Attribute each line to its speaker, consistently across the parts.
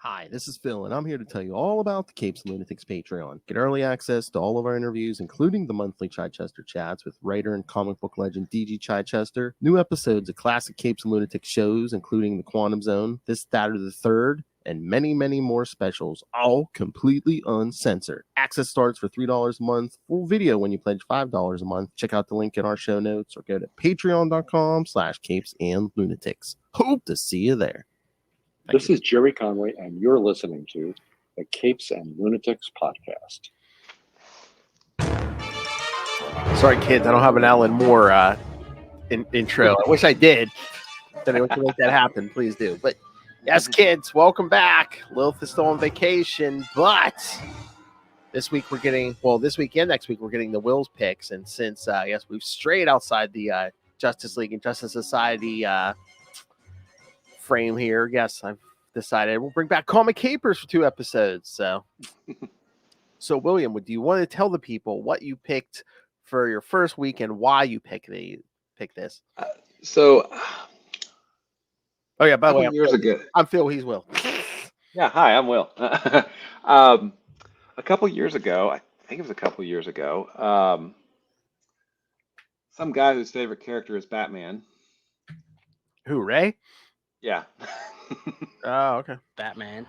Speaker 1: Hi, this is Phil, and I'm here to tell you all about the Capes and Lunatics Patreon. Get early access to all of our interviews, including the monthly Chichester chats with writer and comic book legend DG Chichester, new episodes of classic Capes and Lunatics shows, including The Quantum Zone, This, That, or the Third, and many, many more specials, all completely uncensored. Access starts for $3 a month, full video when you pledge $5 a month. Check out the link in our show notes or go to patreon.com/capesandlunatics. Hope to see you there.
Speaker 2: This is Jerry Conway, and you're listening to the Capes and Lunatics podcast.
Speaker 1: Sorry, kids, I don't have an Alan Moore intro. I wish I did. If anyone can make that happen, please do. But yes, kids, welcome back. Lilith is still on vacation, but this week this week and next week we're getting the Wills picks. And since yes, we've strayed outside the Justice League and Justice Society frame here, yes, I've decided we'll bring back Comic Capers for 2 episodes. So William, do you want to tell the people what you picked for your first week and why you picked this?
Speaker 3: Oh yeah,
Speaker 1: by the way,
Speaker 3: years ago,
Speaker 1: I'm Phil. He's Will.
Speaker 3: Yeah, hi, I'm Will. A couple years ago, I think it was a couple years ago, some guy whose favorite character is Batman.
Speaker 1: Who, Ray?
Speaker 3: Yeah.
Speaker 1: Oh, okay.
Speaker 4: Batman,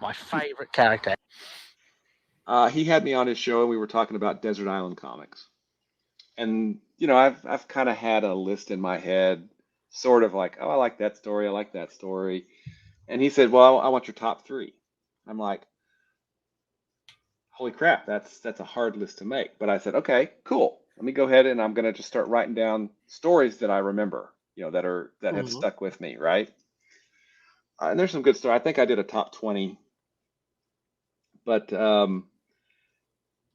Speaker 4: my favorite character.
Speaker 3: He had me on his show, and we were talking about Desert Island Comics. And I've kind of had a list in my head, sort of like, oh, I like that story, I like that story. And he said, well, I want your top 3. I'm like, holy crap, that's a hard list to make. But I said, okay, cool. Let me go ahead and I'm gonna just start writing down stories that I remember, that have stuck with me, right? And there's some good stories. I think I did a top 20, but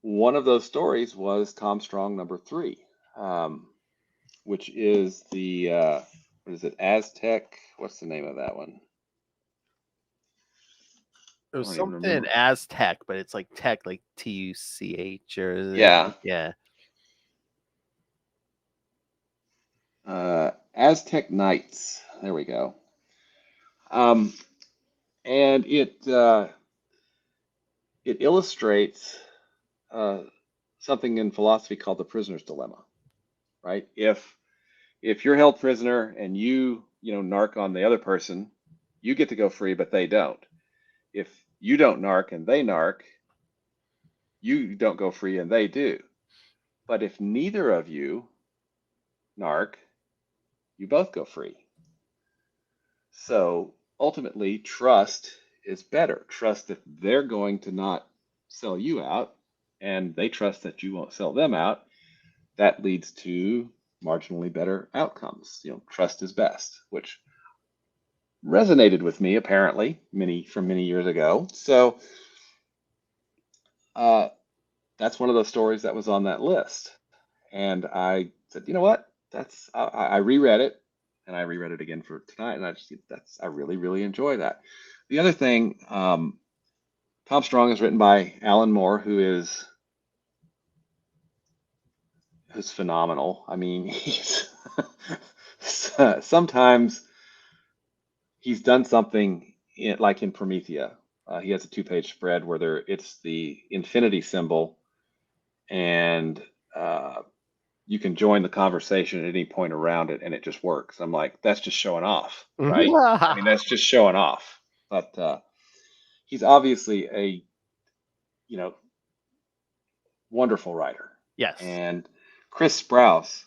Speaker 3: one of those stories was Tom Strong #3, which is the what is it, Aztec? What's the name of that one?
Speaker 1: It was something Aztec, but it's like tech, like TUCH or
Speaker 3: yeah. Aztec Knights. There we go. And it illustrates something in philosophy called the prisoner's dilemma, right? If you're held prisoner and you narc on the other person, you get to go free, but they don't. If you don't narc and they narc, you don't go free and they do. But if neither of you narc, you both go free. So ultimately, trust is better. Trust that they're going to not sell you out, and they trust that you won't sell them out. That leads to marginally better outcomes. Trust is best, which resonated with me apparently from many years ago. So that's one of those stories that was on that list, and I said, you know what? I reread it, and I reread it again for tonight, and I really, really enjoy that. The other thing, Tom Strong is written by Alan Moore, who's phenomenal. I mean, he's sometimes he's done something like in Promethea. He has a 2-page spread where it's the infinity symbol, and you can join the conversation at any point around it, and it just works. I'm like, that's just showing off, right? I mean, that's just showing off. But he's obviously a wonderful writer.
Speaker 1: Yes.
Speaker 3: And Chris Sprouse,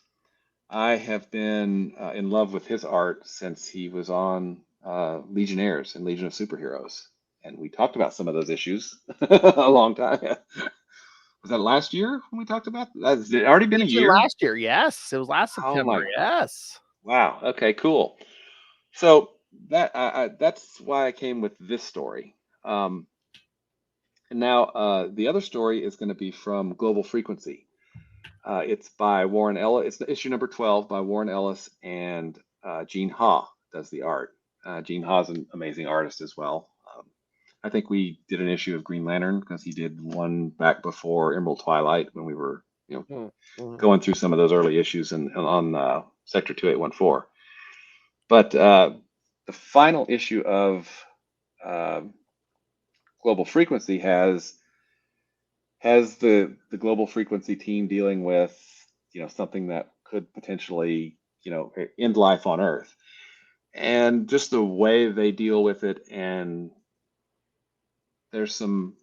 Speaker 3: I have been in love with his art since he was on Legionnaires and Legion of Superheroes. And we talked about some of those issues a long time. Was that last year when we talked about that? Has it already been a year?
Speaker 1: Last year, yes. It was last September, yes.
Speaker 3: Wow. Okay, cool. So that's why I came with this story. And now the other story is going to be from Global Frequency. It's by Warren Ellis. It's issue number 12 by Warren Ellis, and Gene Ha does the art. Gene Ha's an amazing artist as well. I think we did an issue of Green Lantern because he did one back before Emerald Twilight when we were, going through some of those early issues on Sector 2814. But the final issue of Global Frequency has the Global Frequency team dealing with, something that could potentially, end life on Earth. And just the way they deal with it, and there's some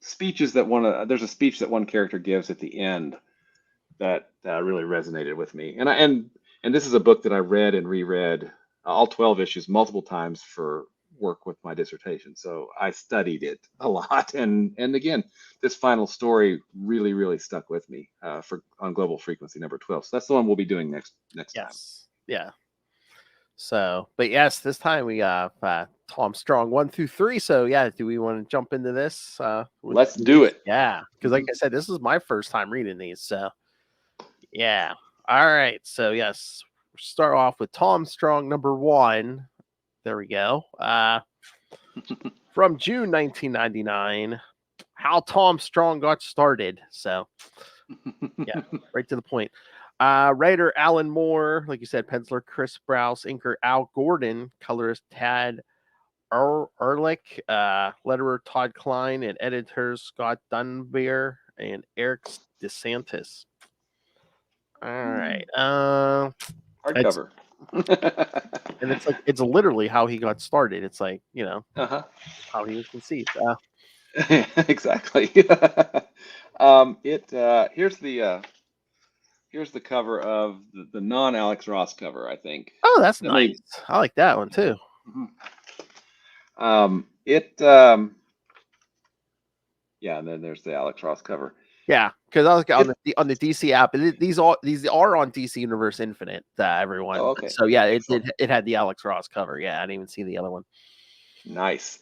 Speaker 3: speeches that there's a speech that one character gives at the end that really resonated with me. And this is a book that I read and reread all 12 issues multiple times for work with my dissertation. So I studied it a lot. And again, this final story really stuck with me on Global Frequency number 12. So that's the one we'll be doing next time.
Speaker 1: Yes. Yeah. So, but yes, this time we got Tom Strong 1 through 3. So yeah, do we want to jump into this?
Speaker 3: Let's do it.
Speaker 1: Yeah, because like I said, this is my first time reading these. So yeah. All right. So yes, start off with Tom Strong number 1. There we go. From June 1999, how Tom Strong got started. So yeah, right to the point. Writer Alan Moore, like you said, penciler Chris Sprouse, inker Al Gordon, colorist Tad Ehrlich, letterer Todd Klein, and editors Scott Dunbar and Eric DeSantis. All right.
Speaker 3: Hardcover.
Speaker 1: And it's literally how he got started. It's like, how he was conceived.
Speaker 3: Exactly. Here's the cover of the non-Alex Ross cover, I think.
Speaker 1: Oh, that's nice. I like that one too.
Speaker 3: Yeah, and then there's the Alex Ross cover.
Speaker 1: Yeah, because I was on the DC app. These are on DC Universe Infinite. Everyone.
Speaker 3: Oh, okay.
Speaker 1: So yeah, it had the Alex Ross cover. Yeah, I didn't even see the other one.
Speaker 3: Nice.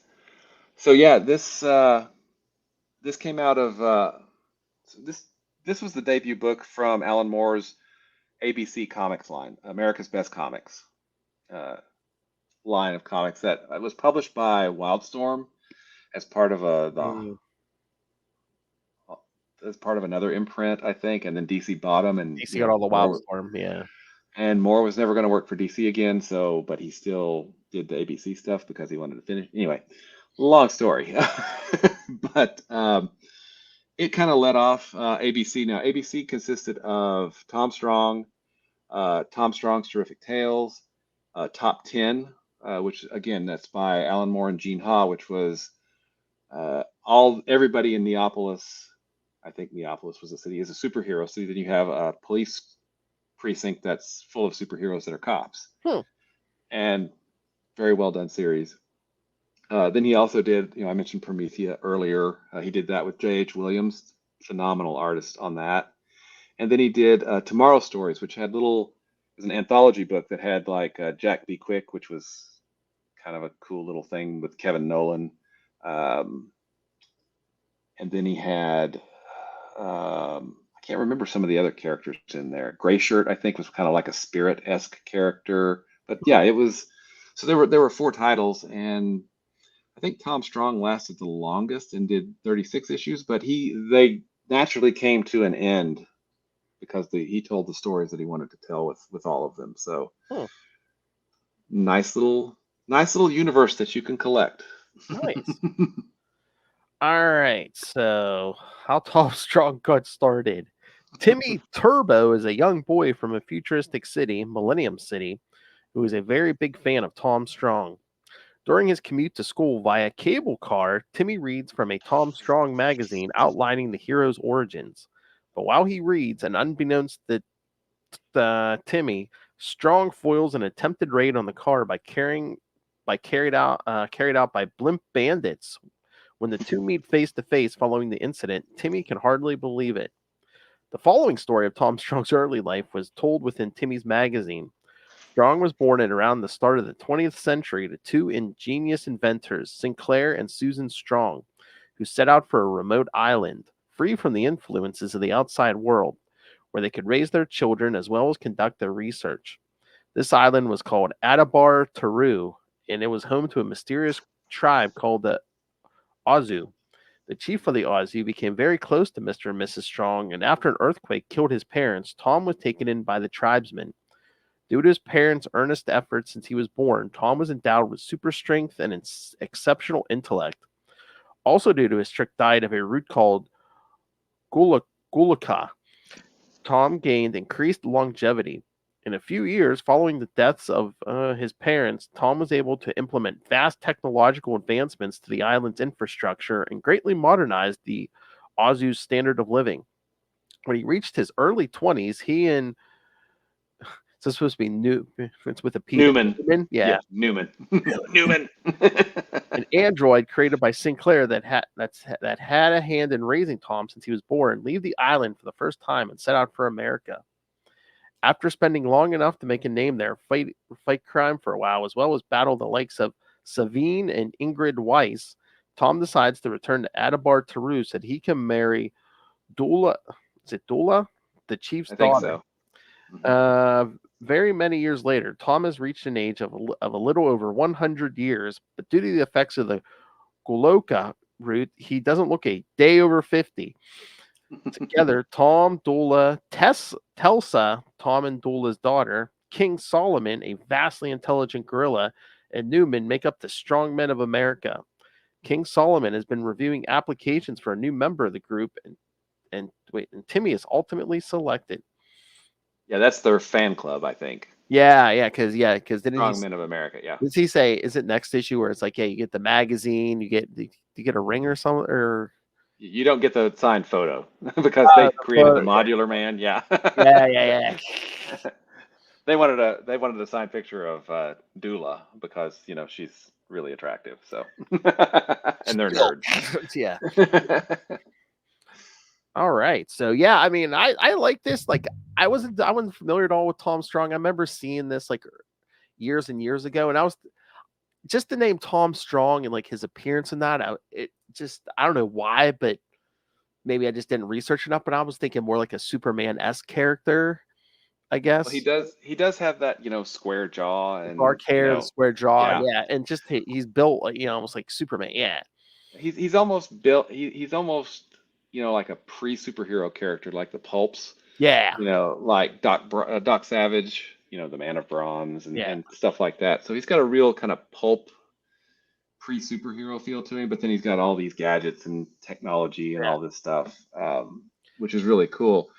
Speaker 3: So yeah, this came out of this was the debut book from Alan Moore's ABC Comics line, America's Best Comics line of comics that was published by Wildstorm as part of as part of another imprint, I think, and then DC bought them, and
Speaker 1: DC got all the Wildstorm, yeah.
Speaker 3: And Moore was never going to work for DC again, but he still did the ABC stuff because he wanted to finish. Anyway, long story, but it kind of led off ABC. Now, ABC consisted of Tom Strong, Tom Strong's Terrific Tales, Top 10, which again, that's by Alan Moore and Gene Ha, which was everybody in Neapolis. I think Neapolis was a city, is a superhero city. Then you have a police precinct that's full of superheroes that are cops. And very well done series. Then he also did, I mentioned Promethea earlier. He did that with J.H. Williams, phenomenal artist on that. And then he did Tomorrow Stories, which had it was an anthology book that had like Jack Be Quick, which was kind of a cool little thing with Kevin Nolan. And then he had, I can't remember some of the other characters in there. Gray Shirt, I think, was kind of like a Spirit-esque character. But yeah, it was, so there were 4 titles, and I think Tom Strong lasted the longest and did 36 issues, but they naturally came to an end because he told the stories that he wanted to tell with all of them. So nice little universe that you can collect.
Speaker 1: Nice. All right, so how Tom Strong got started. Timmy Turbo is a young boy from a futuristic city, Millennium City, who is a very big fan of Tom Strong. During his commute to school via cable car, Timmy reads from a Tom Strong magazine outlining the hero's origins. But while he reads, and unbeknownst to Timmy, Strong foils an attempted raid on the car carried out by blimp bandits. When the two meet face to face following the incident, Timmy can hardly believe it. The following story of Tom Strong's early life was told within Timmy's magazine. Strong was born at around the start of the 20th century to 2 ingenious inventors, Sinclair and Susan Strong, who set out for a remote island, free from the influences of the outside world, where they could raise their children as well as conduct their research. This island was called Adabar Taru, and it was home to a mysterious tribe called the Ozu. The chief of the Ozu became very close to Mr. and Mrs. Strong, and after an earthquake killed his parents, Tom was taken in by the tribesmen. Due to his parents' earnest efforts since he was born, Tom was endowed with super strength and exceptional intellect. Also due to his strict diet of a root called gulaka, Tom gained increased longevity. In a few years following the deaths of his parents, Tom was able to implement vast technological advancements to the island's infrastructure and greatly modernized the Ozu's standard of living. When he reached his early 20s, he and it's supposed to be new. It's with a P.
Speaker 3: Newman.
Speaker 1: Newman? Yeah.
Speaker 3: Newman. Newman.
Speaker 1: An android created by Sinclair that had a hand in raising Tom since he was born, leave the island for the first time and set out for America. After spending long enough to make a name there, fight crime for a while, as well as battle the likes of Savine and Ingrid Weiss, Tom decides to return to Adabar Taru so that he can marry Dula. Is it Dula? The chief's
Speaker 3: I think
Speaker 1: daughter.
Speaker 3: so.
Speaker 1: Very many years later, Tom has reached an age of a little over 100 years, but due to the effects of the Goloka root, he doesn't look a day over 50. Together, Tom, Dula, Telsa, Tom and Dula's daughter, King Solomon, a vastly intelligent gorilla, and Newman make up the strong men of America. King Solomon has been reviewing applications for a new member of the group, and Timmy is ultimately selected.
Speaker 3: Yeah, that's their fan club, I think.
Speaker 1: Yeah, because didn't
Speaker 3: Strong Men of America. Yeah.
Speaker 1: Does he say? Is it next issue where it's like, yeah, you get the magazine, you get a ring or something, or
Speaker 3: You don't get the signed photo because they created the modular man. Yeah.
Speaker 1: yeah.
Speaker 3: They wanted a signed picture of Dula because she's really attractive. So and they're nerds.
Speaker 1: Yeah. All right. So yeah, I mean, I like this. Like, I wasn't familiar at all with Tom Strong. I remember seeing this like years and years ago, and I was just the name Tom Strong and like his appearance in that. I don't know why, but maybe I just didn't research enough. But I was thinking more like a Superman-esque character, I guess.
Speaker 3: Well, he does have that square jaw and
Speaker 1: dark hair, the square jaw,
Speaker 3: yeah.
Speaker 1: yeah, and just he's built like almost like Superman, yeah.
Speaker 3: He's almost built. He's almost like a pre-superhero character, like the pulps.
Speaker 1: Yeah.
Speaker 3: Like Doc Savage, the Man of Bronze and stuff like that. So he's got a real kind of pulp pre-superhero feel to him, but then he's got all these gadgets and technology and all this stuff, which is really cool.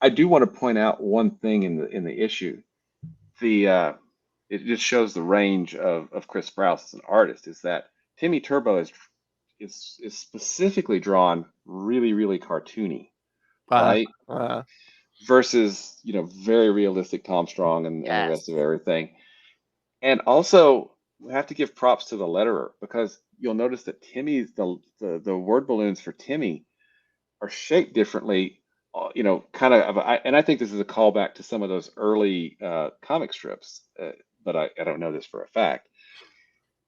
Speaker 3: I do want to point out one thing in the issue. It just shows the range of Chris Sprouse as an artist, is that Timmy Turbo is specifically drawn really, really cartoony, right? Versus, very realistic Tom Strong and the rest of everything. And also, we have to give props to the letterer, because you'll notice that Timmy's the word balloons for Timmy are shaped differently, kind of. And I think this is a callback to some of those early comic strips, but I don't know this for a fact.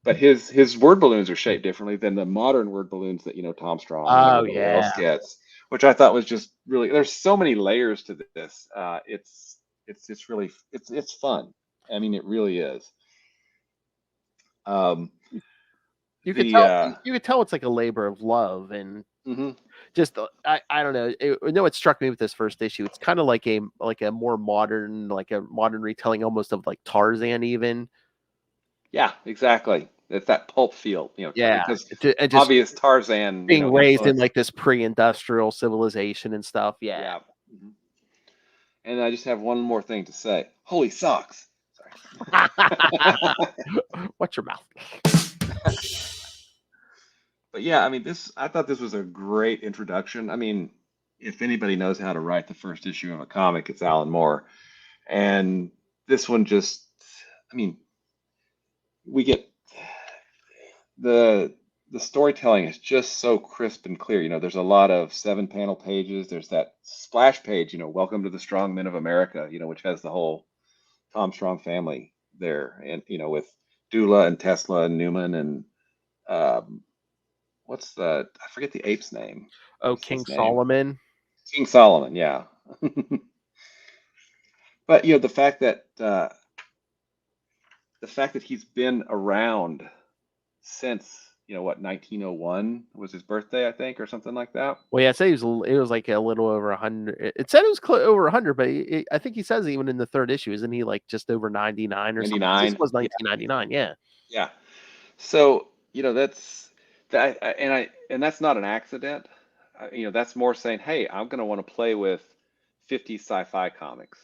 Speaker 3: But his word balloons are shaped differently than the modern word balloons that Tom Strong and everybody else gets, which I thought was just really. There's so many layers to this. It's really it's fun. I mean, it really is.
Speaker 1: You could tell it's like a labor of love, and just I don't know. What struck me with this first issue, it's kind of like a more modern, like a modern retelling almost of like Tarzan even.
Speaker 3: Yeah, exactly. It's that pulp feel,
Speaker 1: Yeah,
Speaker 3: because
Speaker 1: just
Speaker 3: obvious Tarzan
Speaker 1: being raised in like this pre-industrial civilization and stuff. Yeah.
Speaker 3: And I just have one more thing to say. Holy socks! Sorry.
Speaker 1: Watch your mouth.
Speaker 3: But yeah, I mean, I thought this was a great introduction. I mean, if anybody knows how to write the first issue of a comic, it's Alan Moore. And this one just, I mean, we get the storytelling is just so crisp and clear. There's a lot of 7-panel pages. There's that splash page, welcome to the Strong Men of America, which has the whole Tom Strong family there, and with Dula and Tesla and Newman and I forget the ape's name.
Speaker 1: King Solomon.
Speaker 3: King Solomon, yeah. But the fact that he's been around since 1901 was his birthday, I think, or something like that.
Speaker 1: Well, yeah, it was like a little over 100. It said it was over 100, but I think he says even in the third issue, isn't he like just over 99 or 99? Something? This was 1999, yeah.
Speaker 3: Yeah. So And that's not an accident. That's more saying, hey, I'm going to want to play with 50s sci-fi comics.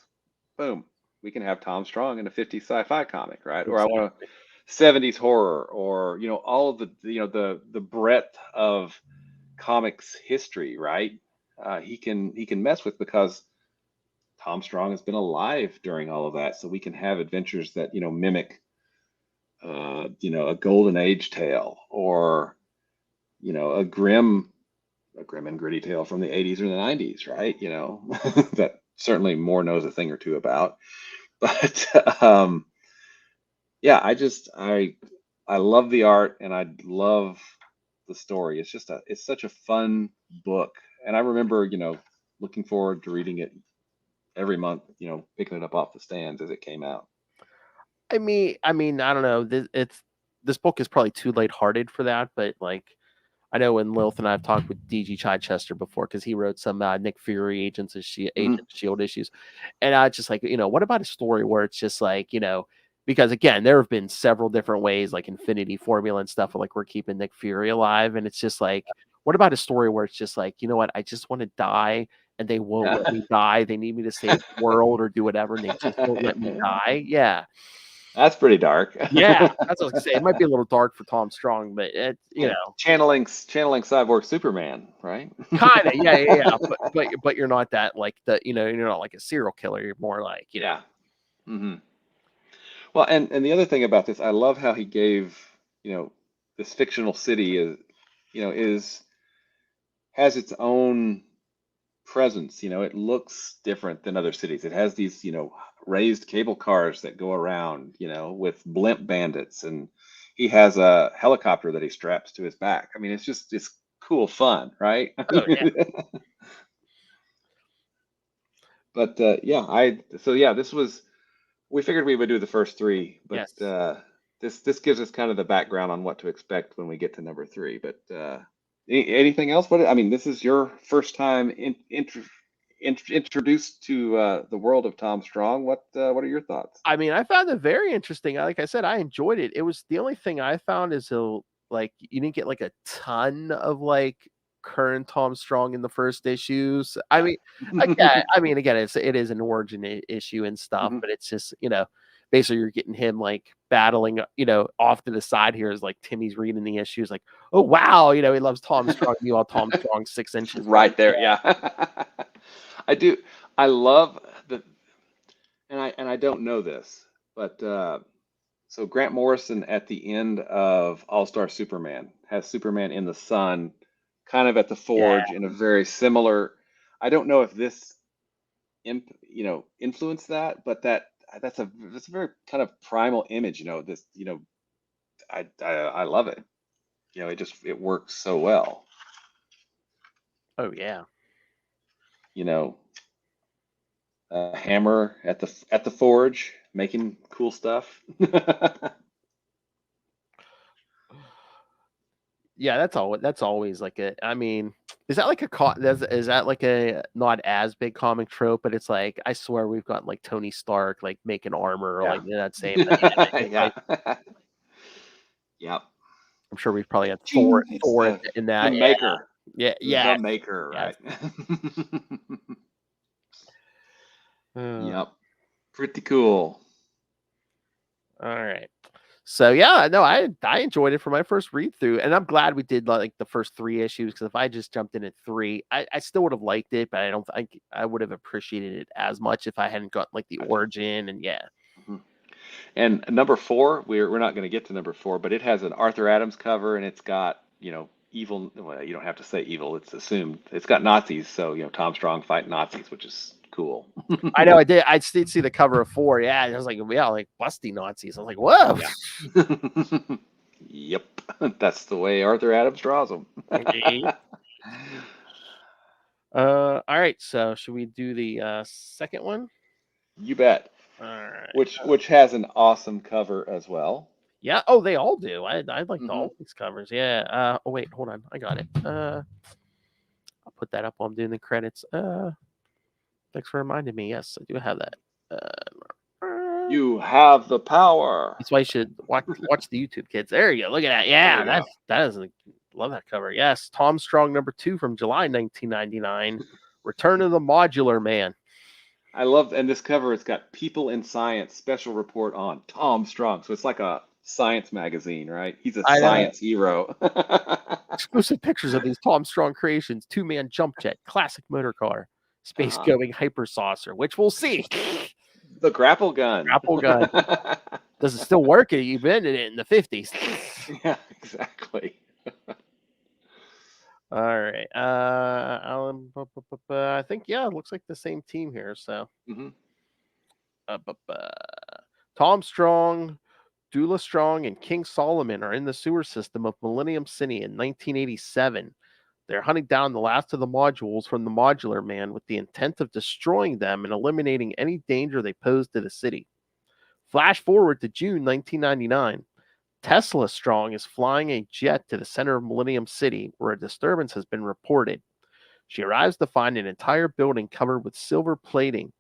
Speaker 3: Boom, we can have Tom Strong in a 50s sci-fi comic, right? Or I want a 70s horror, or all of the breadth of comics history, right? He can mess with, because Tom Strong has been alive during all of that, so we can have adventures that mimic a golden age tale, or a grim and gritty tale from the 80s or the 90s, right? That certainly Moore knows a thing or two about. But yeah, I love the art, and I love the story. It's such a fun book, and I remember looking forward to reading it every month, picking it up off the stands as it came out.
Speaker 1: I mean, I don't know. This book is probably too lighthearted for that, but like, I know when Lilith and I have talked with DG Chichester before, because he wrote some Nick Fury Agents of Shield issues, and I just like, what about a story where it's just like, because again, there have been several different ways, like Infinity Formula and stuff, like we're keeping Nick Fury alive, and it's just like, what about a story where it's just like, what, I just want to die, and they won't let me die. They need me to save the world or do whatever, and they just won't let me die. Yeah.
Speaker 3: That's pretty dark.
Speaker 1: Yeah, that's what I was gonna say. It might be a little dark for Tom Strong, but it,
Speaker 3: channeling Cyborg Superman, right?
Speaker 1: kind of, yeah. But you're not that like you're not like a serial killer. You're more like
Speaker 3: Yeah. Mm-hmm. Well, and the other thing about this, I love how he gave this fictional city has its own presence. It looks different than other cities. It has these raised cable cars that go around with blimp bandits, and he has a helicopter that he straps to his back. I mean, it's cool fun, right?
Speaker 1: Oh yeah.
Speaker 3: But we figured we would do the first three, but
Speaker 1: Yes.
Speaker 3: this gives us kind of the background on what to expect when we get to number 3. But anything else? This is your first time introduced to the world of Tom Strong. What are your thoughts?
Speaker 1: I mean, I found it very interesting. Like I said, I enjoyed it. It was the only thing I found is like you didn't get like a ton of like current Tom Strong in the first issues. I mean, again, it is an origin issue and stuff, but it's just basically you're getting him like battling off to the side here, is like Timmy's reading the issues like, oh wow, he loves Tom Strong. You all Tom Strong 6 inches
Speaker 3: right there, yeah. I do. I love the, and I don't know this, but so Grant Morrison at the end of All-Star Superman has Superman in the sun, kind of at the Forge in a very similar. I don't know if this, influenced that, but that's a very kind of primal image. This, I love it. It works so well.
Speaker 1: Oh yeah.
Speaker 3: A hammer at the forge, making cool stuff.
Speaker 1: Yeah, that's always like a. I mean, is that like is that like a not as big comic trope? But it's like, I swear we've got like Tony Stark like making armor or like that same thing.
Speaker 3: Yeah. Yep.
Speaker 1: I'm sure we've probably had Thor in that.
Speaker 3: The maker.
Speaker 1: Yeah.
Speaker 3: The maker, right? Yep. Pretty cool.
Speaker 1: All right. So yeah, no, I enjoyed it for my first read through, and I'm glad we did like the first 3 issues, because if I just jumped in at 3, I still would have liked it, but I don't think I would have appreciated it as much if I hadn't got like the origin and
Speaker 3: And number 4, we're not going to get to number 4, but it has an Arthur Adams cover, and it's got evil. Well, you don't have to say evil; it's assumed. It's got Nazis, so Tom Strong fight Nazis, which is cool.
Speaker 1: I know I did. I did see the cover of 4. Yeah, I was like, like busty Nazis. I was like, whoa.
Speaker 3: Yeah. Yep, that's the way Arthur Adams draws them.
Speaker 1: All right. So should we do the second one?
Speaker 3: You bet.
Speaker 1: All right.
Speaker 3: Which has an awesome cover as well.
Speaker 1: Yeah. Oh, they all do. I like all these covers. Yeah. Oh wait, hold on. I got it. I'll put that up while I'm doing the credits. Thanks for reminding me. Yes, I do have that.
Speaker 3: You have the power.
Speaker 1: That's why you should watch the YouTube, kids. There you go. Look at that. Yeah, that is Love that cover. Yes, Tom Strong #2 from July 1999. Return of the Modular Man.
Speaker 3: I love, and this cover, it's got People in Science special report on Tom Strong. So it's like a science magazine, right? He's a
Speaker 1: I know.
Speaker 3: science hero.
Speaker 1: Exclusive pictures of these Tom Strong creations: 2-man jump jet, classic motor car, space going hyper saucer, which we'll see.
Speaker 3: The grapple gun.
Speaker 1: Grapple gun. Does it still work? You invented it in the 50s.
Speaker 3: Yeah, exactly.
Speaker 1: All right. Alan, I think, yeah, it looks like the same team here. So, Tom Strong, Dula Strong, and King Solomon are in the sewer system of Millennium City in 1987. They're hunting down the last of the modules from the Modular Man with the intent of destroying them and eliminating any danger they pose to the city. Flash forward to June 1999. Tesla Strong is flying a jet to the center of Millennium City, where a disturbance has been reported. She arrives to find an entire building covered with silver plating.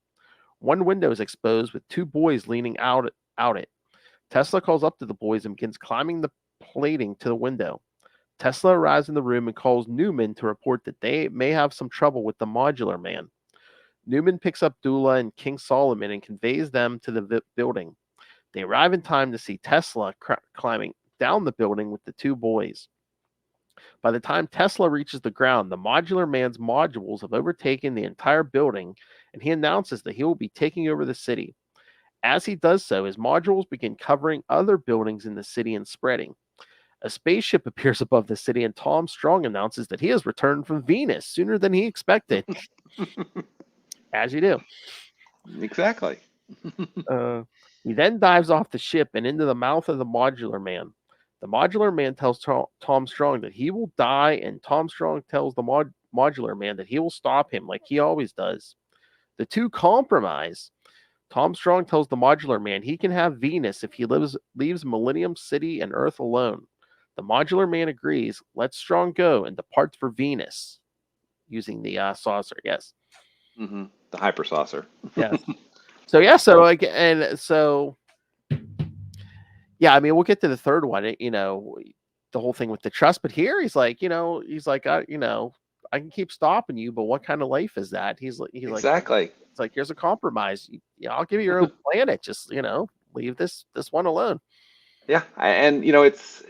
Speaker 1: One window is exposed with 2 boys leaning out it. Tesla calls up to the boys and begins climbing the plating to the window. Tesla arrives in the room and calls Newman to report that they may have some trouble with the Modular Man. Newman picks up Dula and King Solomon and conveys them to the building. They arrive in time to see Tesla climbing down the building with the 2 boys. By the time Tesla reaches the ground, the Modular Man's modules have overtaken the entire building, and he announces that he will be taking over the city. As he does so, his modules begin covering other buildings in the city and spreading. A spaceship appears above the city, and Tom Strong announces that he has returned from Venus sooner than he expected. As you do.
Speaker 3: Exactly.
Speaker 1: He then dives off the ship and into the mouth of the Modular Man. The Modular Man tells Tom Strong that he will die, and Tom Strong tells the Modular Man that he will stop him like he always does. The 2 compromise. Tom Strong tells the Modular Man he can have Venus if he leaves Millennium City and Earth alone. The Modular Man agrees, lets Strong go, and departs for Venus using the saucer. Yes.
Speaker 3: The hyper saucer.
Speaker 1: Yes. So yeah, I mean, we'll get to the third one. The whole thing with the trust, but here he's like, I can keep stopping you, but what kind of life is that? He's
Speaker 3: Exactly.
Speaker 1: like, it's like, here's a compromise. I'll give you your own planet. Just leave this one alone.
Speaker 3: Yeah, and it's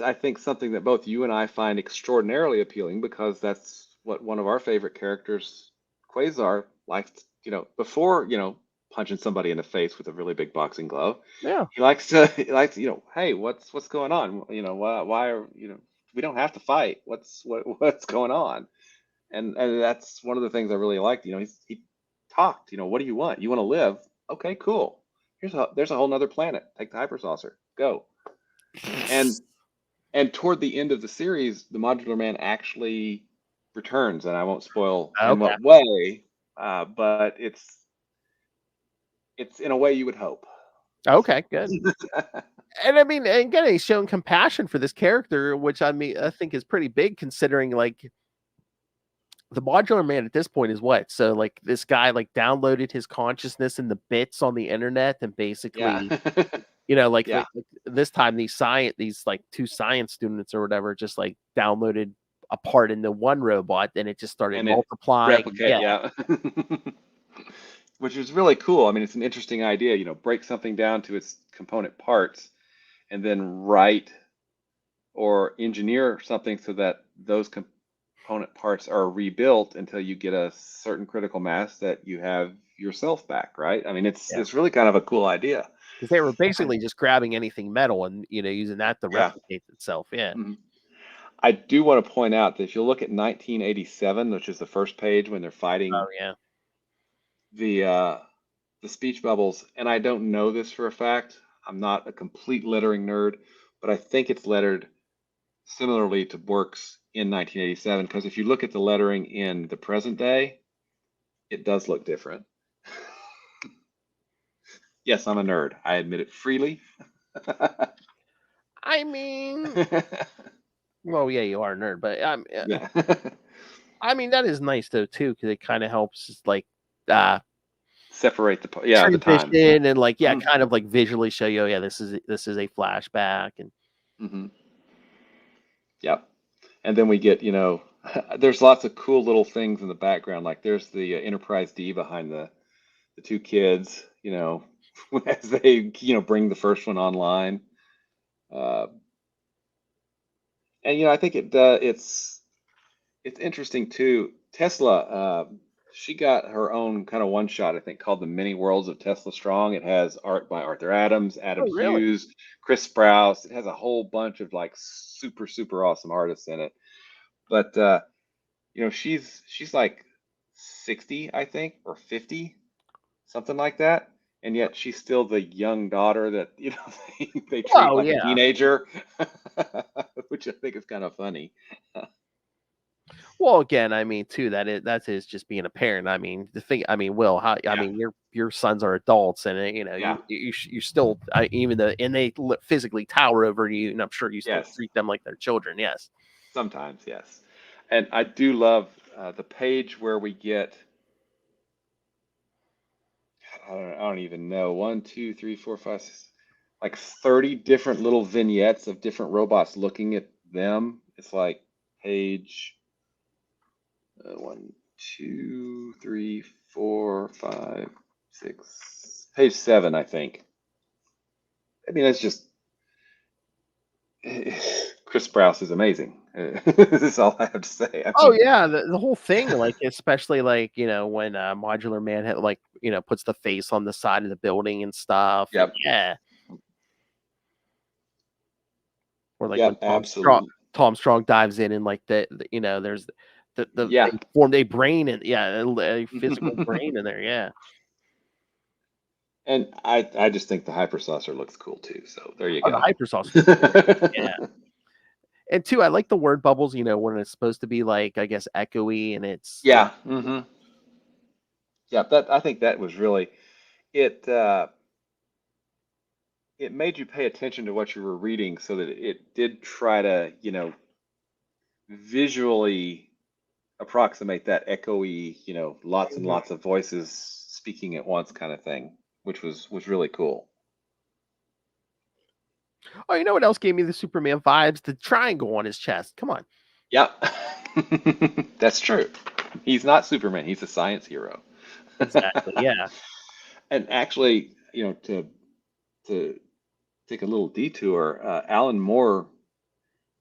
Speaker 3: I think something that both you and I find extraordinarily appealing, because that's what one of our favorite characters, Quasar, likes. Before punching somebody in the face with a really big boxing glove.
Speaker 1: Yeah,
Speaker 3: he likes to hey, what's going on? Why are we don't have to fight. What's going on? And that's one of the things I really liked. He talked. What do you want? You want to live? Okay, cool. There's a whole nother planet. Take the hyper saucer. Go. And toward the end of the series, the Modular Man actually returns, and I won't spoil in what way, but it's in a way you would hope.
Speaker 1: Okay, good. And I mean, and again, he's shown compassion for this character, which I think is pretty big, considering like the Modular Man at this point is what? So like this guy like downloaded his consciousness in the bits on the internet, and basically, this time these like 2 science students or whatever just like downloaded a part into one robot, and it just started multiplying.
Speaker 3: Which is really cool. I mean, it's an interesting idea. Break something down to its component parts, and then write or engineer something so that those component parts are rebuilt until you get a certain critical mass that you have yourself back, right? I mean, it's really kind of a cool idea.
Speaker 1: Because they were basically just grabbing anything metal and using that to replicate itself. Yeah.
Speaker 3: Mm-hmm. I do want to point out that if you look at 1987, which is the first page when they're fighting.
Speaker 1: Oh yeah.
Speaker 3: The speech bubbles, and I don't know this for a fact. I'm not a complete lettering nerd, but I think it's lettered similarly to works in 1987, because if you look at the lettering in the present day, it does look different. Yes, I'm a nerd. I admit it freely.
Speaker 1: I mean, well, yeah, you are a nerd, but
Speaker 3: yeah.
Speaker 1: I mean, that is nice though too, because it kind of helps like
Speaker 3: separate the time
Speaker 1: and like kind of like visually show you, this is a flashback, and
Speaker 3: Yep. And then we get, there's lots of cool little things in the background. Like there's the Enterprise D behind the two kids, as they, bring the first one online. And I think it's interesting too. Tesla, she got her own kind of one shot, I think, called The Many Worlds of Tesla Strong. It has art by Arthur Adams, Adam
Speaker 1: Oh, really?
Speaker 3: Hughes, Chris Sprouse. It has a whole bunch of like super, super awesome artists in it. But she's like 60, I think, or 50, something like that. And yet she's still the young daughter that, they treat
Speaker 1: Oh,
Speaker 3: like a
Speaker 1: yeah.
Speaker 3: teenager, which I think is kind of funny.
Speaker 1: Well, again, I mean, too, that is just being a parent. I mean, the thing, I mean, Will, I
Speaker 3: Yeah.
Speaker 1: mean, your sons are adults, and
Speaker 3: Yeah.
Speaker 1: you still, even though, and they physically tower over you, and I'm sure you still
Speaker 3: Yes.
Speaker 1: treat them like they're children. Yes.
Speaker 3: Sometimes, yes. And I do love the page where we get, I don't even know, 1, 2, 3, 4, 5, 6, like 30 different little vignettes of different robots looking at them. It's like page 1, 2, 3, 4, 5, 6, page 7, I think. I mean, that's just Chris Sprouse is amazing. That's all I have to say. I
Speaker 1: Oh
Speaker 3: mean,
Speaker 1: yeah, the whole thing, like especially like when Modular Man had like puts the face on the side of the building and stuff. And
Speaker 3: Yep.
Speaker 1: yeah. Or like when
Speaker 3: Yep, absolutely.
Speaker 1: Tom Strong dives in and like there's
Speaker 3: Yeah.
Speaker 1: they formed a brain and a physical brain in there. Yeah.
Speaker 3: And I just think the hypersaucer looks cool too. So there you
Speaker 1: Oh, the
Speaker 3: go.
Speaker 1: hypersauce is great. Yeah. And two, I like the word bubbles, when it's supposed to be like, I guess, echoey and it's
Speaker 3: Yeah. Yeah, I think that was really it. It made you pay attention to what you were reading, so that it did try to, visually approximate that echoey, lots and lots of voices speaking at once kind of thing, which was really cool.
Speaker 1: Oh, you know what else gave me the Superman vibes? The triangle on his chest. Come on.
Speaker 3: Yep. That's true. He's not Superman. He's a science hero.
Speaker 1: Exactly. Yeah.
Speaker 3: And actually, to take a little detour, Alan Moore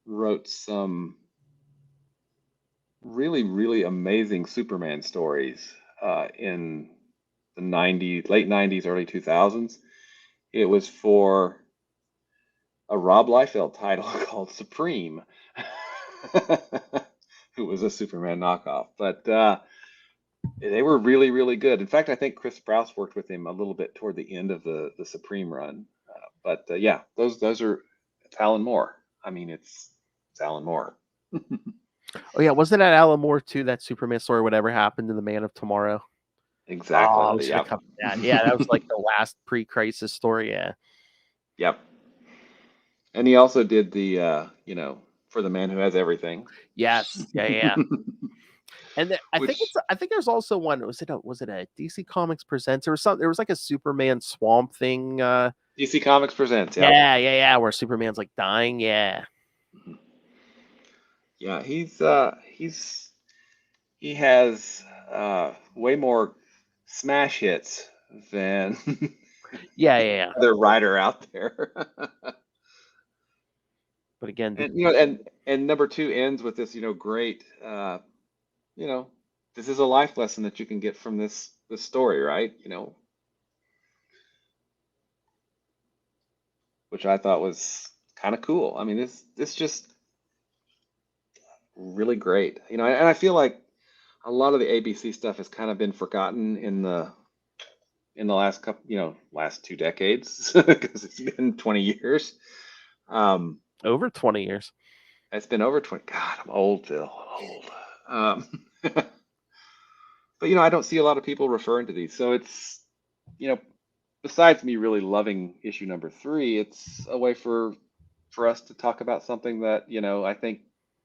Speaker 3: wrote some really, really amazing Superman stories in the late 90s, early 2000s. It was for a Rob Liefeld title called Supreme, who was a Superman knockoff. But they were really, really good. In fact, I think Chris Sprouse worked with him a little bit toward the end of the Supreme run. But yeah, those are, it's Alan Moore. I mean, it's Alan Moore.
Speaker 1: Oh yeah, wasn't that Alan Moore too? That Superman story, whatever happened to the Man of Tomorrow?
Speaker 3: Exactly.
Speaker 1: Oh, I was gonna
Speaker 3: Yep.
Speaker 1: cover that. Yeah, that was like the last pre-crisis story. Yeah.
Speaker 3: Yep. And he also did the, for the Man Who Has Everything.
Speaker 1: Yes. Yeah. And I think
Speaker 3: Which
Speaker 1: I think there's also one. Was it a DC Comics Presents or something? There was like a Superman Swamp Thing.
Speaker 3: DC Comics presents. Yep.
Speaker 1: Yeah. Where Superman's like dying. Yeah.
Speaker 3: Yeah, he has way more smash hits than
Speaker 1: Yeah.
Speaker 3: other writer out there.
Speaker 1: But again,
Speaker 3: And number 2 ends with this, great, this is a life lesson that you can get from this story, right? Which I thought was kind of cool. I mean, this just really great, and I feel like a lot of the ABC stuff has kind of been forgotten in the last last 2 decades, because it's been 20 years.
Speaker 1: over 20 years.
Speaker 3: It's been over 20. God, I'm old, Phil. Old. But I don't see a lot of people referring to these. So it's, besides me really loving issue number 3, it's a way for us to talk about something that, I think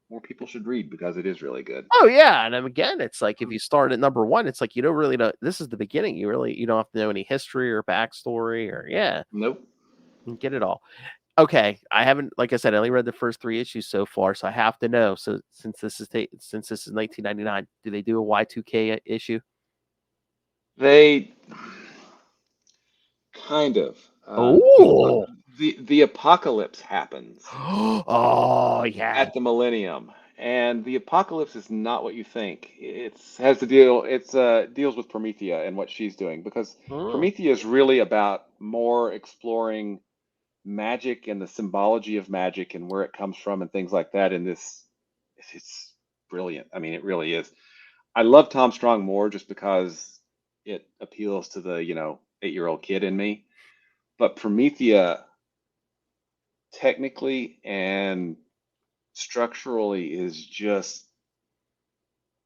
Speaker 3: more people should read, because it is really good.
Speaker 1: Oh yeah, and again, it's like if you start at number 1, it's like you don't really know. This is the beginning. You don't have to know any history or backstory or
Speaker 3: Nope.
Speaker 1: you get it all. Okay, I haven't, like I said, I only read the first 3 issues so far, so I have to know. So since this is 1999, do they do a Y2K issue?
Speaker 3: They kind of.
Speaker 1: Oh,
Speaker 3: The apocalypse happens
Speaker 1: oh yeah.
Speaker 3: at the millennium, and the apocalypse is not what you think. It's has to deal. It's deals with Promethea and what she's doing, because
Speaker 1: Mm.
Speaker 3: Promethea is really about more exploring magic and the symbology of magic and where it comes from and things like that. In this, it's brilliant. I mean, it really is. I love Tom Strong more just because it appeals to the 8-year-old kid in me. But Promethea, technically and structurally, is just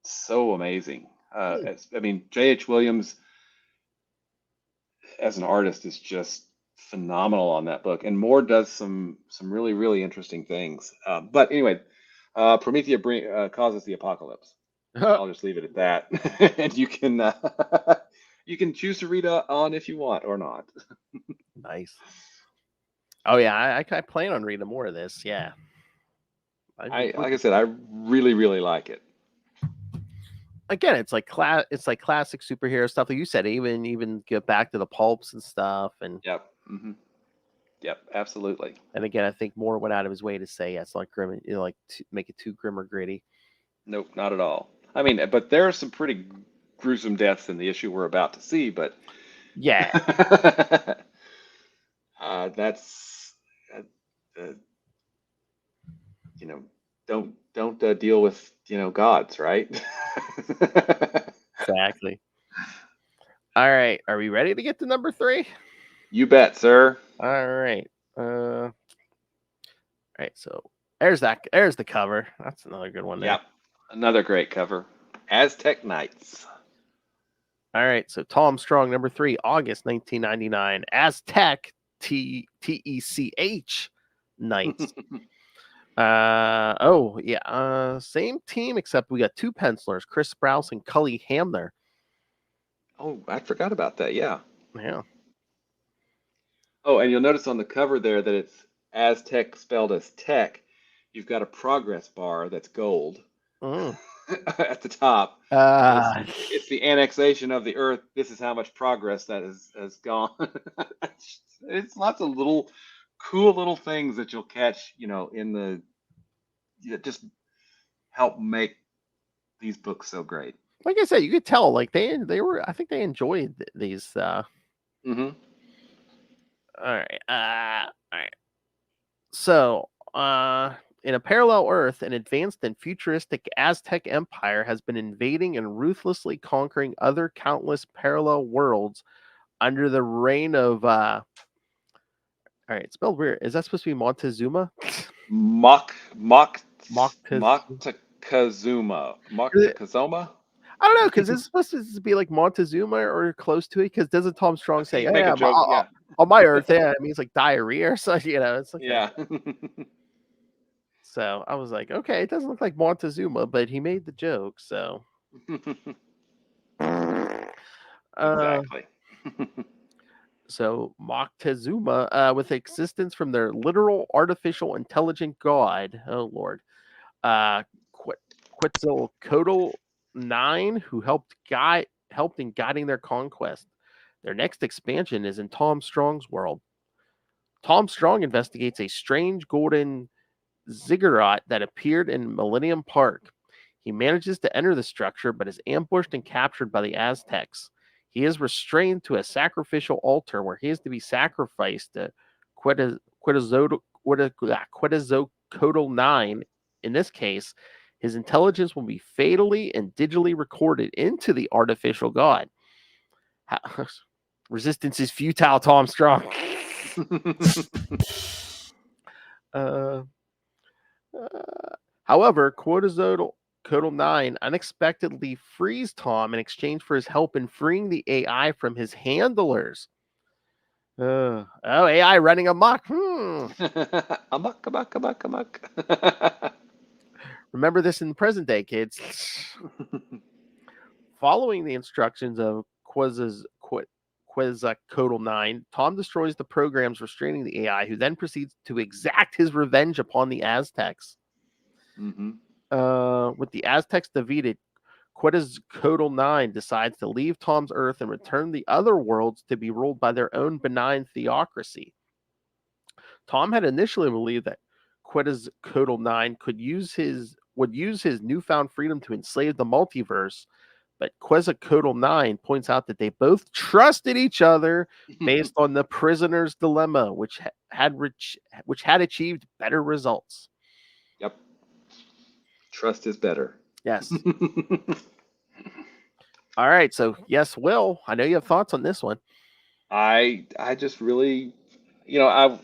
Speaker 3: so amazing. I mean, J.H. Williams as an artist is just phenomenal on that book, and Moore does some really really interesting things. But anyway, Promethea causes the apocalypse. I'll just leave it at that, and you can you can choose to read on if you want or not.
Speaker 1: Nice. Oh yeah, I plan on reading more of this. Yeah.
Speaker 3: Like I said, I really really like it.
Speaker 1: Again, it's like classic superhero stuff. Like you said, even get back to the pulps and stuff, and
Speaker 3: Yep. Yep. Absolutely.
Speaker 1: and again, I think Moore went out of his way to say it's like grim, like to make it too grim or gritty.
Speaker 3: Nope, not at all. I mean, but there are some pretty gruesome deaths in the issue we're about to see, but
Speaker 1: Yeah,
Speaker 3: that's uh, you know, don't deal with gods, right?
Speaker 1: exactly. All right, are we ready to get to number 3?
Speaker 3: You bet, sir.
Speaker 1: All right. All right. So there's the cover. That's another good one there.
Speaker 3: Yep, another great cover. Aztec Knights.
Speaker 1: All right. So Tom Strong, number 3, August 1999. Aztec TECH Knights. Oh yeah. Same team, except we got 2 pencilers, Chris Sprouse and Cully Hamner.
Speaker 3: Oh, I forgot about that. Yeah.
Speaker 1: Yeah.
Speaker 3: Oh, and you'll notice on the cover there that it's Aztec spelled as tech. You've got a progress bar that's gold
Speaker 1: Mm.
Speaker 3: at the top. It's the annexation of the Earth. This is how much progress that has gone. It's lots of little cool little things that you'll catch, in the that just help make these books so great.
Speaker 1: Like I said, you could tell like they were. I think they enjoyed these.
Speaker 3: Mm-hmm.
Speaker 1: All right. All right. So, in a parallel Earth, an advanced and futuristic Aztec empire has been invading and ruthlessly conquering other countless parallel worlds under the reign of. All right, it's spelled weird. Is that supposed to be Montezuma?
Speaker 3: Moctezuma.
Speaker 1: I don't know, because it's supposed to be like Montezuma or close to it. Because doesn't Tom Strong say,
Speaker 3: You make a joke, yeah.
Speaker 1: On my Earth, yeah, it means like diarrhea or something, It's like
Speaker 3: Yeah.
Speaker 1: So I was like, okay, it doesn't look like Montezuma, but he made the joke, so.
Speaker 3: Exactly.
Speaker 1: So Moctezuma, with existence from their literal artificial intelligent god, oh lord, Quetzalcoatl 9, who helped in guiding their conquest. Their next expansion is in Tom Strong's world. Tom Strong investigates a strange golden ziggurat that appeared in Millennium Park. He manages to enter the structure, but is ambushed and captured by the Aztecs. He is restrained to a sacrificial altar where he is to be sacrificed to Quetzalcoatl 9. In this case, his intelligence will be fatally and digitally recorded into the artificial god. Resistance is futile, Tom Strong. However, Quetzalcoatl 9 unexpectedly frees Tom in exchange for his help in freeing the AI from his handlers. AI running amok.
Speaker 3: Amok.
Speaker 1: Remember this in the present day, kids. Following the instructions of Quetzalcoatl 9, Tom destroys the programs restraining the AI, who then proceeds to exact his revenge upon the Aztecs.
Speaker 3: Mm-hmm.
Speaker 1: With the Aztecs defeated, Quetzalcoatl 9 decides to leave Tom's Earth and return the other worlds to be ruled by their own benign theocracy. Tom had initially believed that Quetzalcoatl 9 would use his newfound freedom to enslave the multiverse, but Quetzalcoatl 9 points out that they both trusted each other based on the prisoner's dilemma, which had achieved better results.
Speaker 3: Yep. Trust is better.
Speaker 1: Yes. All right. So yes, Will, I know you have thoughts on this one.
Speaker 3: I just really, I've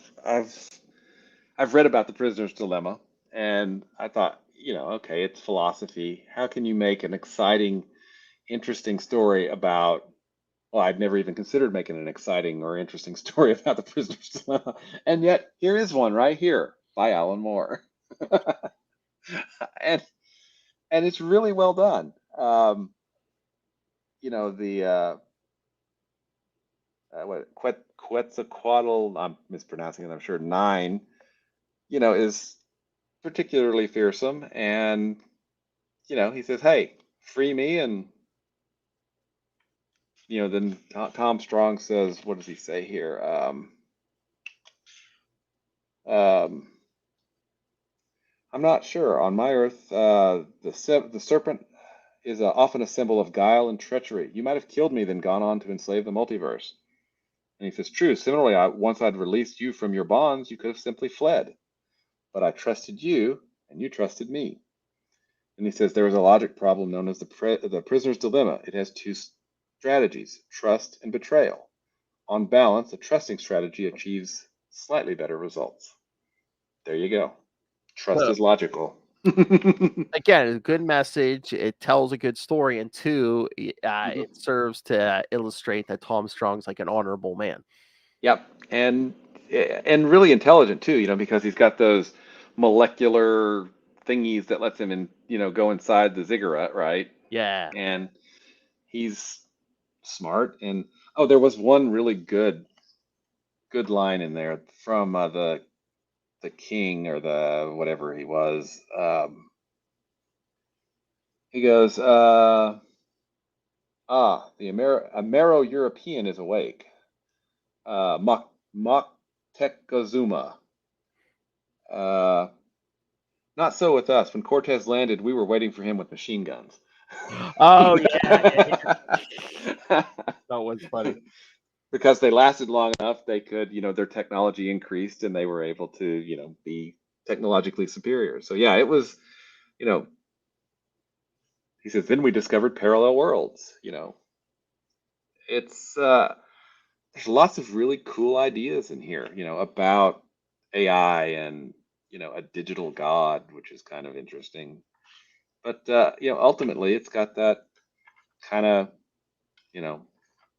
Speaker 3: read about the prisoner's dilemma, and I thought, okay, it's philosophy. How can you make an exciting, interesting story about? Well, I'd never even considered making an exciting or interesting story about the prisoner's dilemma, and yet here is one right here by Alan Moore, and it's really well done. The Quetzalcoatl, I'm mispronouncing it, I'm sure, 9, is particularly fearsome. And, he says, hey, free me. And, then Tom Strong says, what does he say here? I'm not sure. On my Earth, the serpent is often a symbol of guile and treachery. You might have killed me, then gone on to enslave the multiverse. And he says, true. Similarly, once I'd released you from your bonds, you could have simply fled. But I trusted you, and you trusted me. And he says there is a logic problem known as the prisoner's dilemma. It has two strategies, trust and betrayal. On balance, a trusting strategy achieves slightly better results. There you go. Trust is logical.
Speaker 1: Again, a good message. It tells a good story, and two, it serves to illustrate that Tom Strong's like an honorable man.
Speaker 3: Yep, and really intelligent too. Because he's got those molecular thingies that lets him go inside the ziggurat, right?
Speaker 1: Yeah.
Speaker 3: And he's smart. And there was one really good line in there from the king, or the whatever he was. He goes, the Amero-European is awake. Moctezuma. Not so with us. When Cortez landed, we were waiting for him with machine guns.
Speaker 1: Oh yeah. That was funny.
Speaker 3: Because they lasted long enough, they could, their technology increased, and they were able to, be technologically superior. So yeah, it was, he says, then we discovered parallel worlds. It's there's lots of really cool ideas in here, about AI and, a digital god, which is kind of interesting. But ultimately, it's got that kind of,